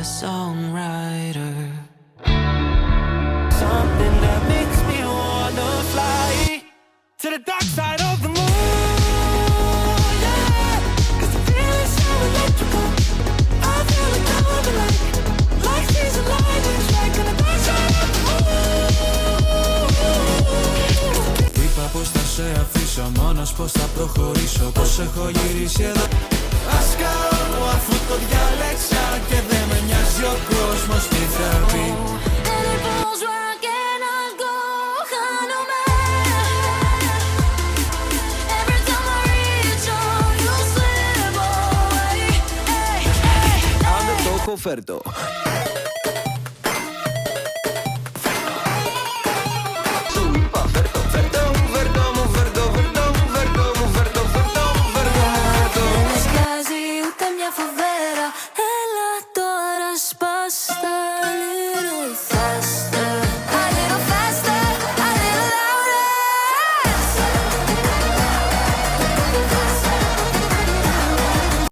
a songwriter. Something that makes me wanna fly to the dark side of the moon, yeah. 'Cause the feeling's so electrical. I feel it coming like she's alive and striking the dark side of the moon. Είπα πως θα σε αφήσω, μόνος πως θα προχωρήσω, πως έχω γυρίσει εδώ. Ας κάνω αφού το διάλεξα και δεν με νοιάζει ο κόσμος τι θα πει. Φέρτο. Δεν με σκάζει ούτε μια φοβέρα.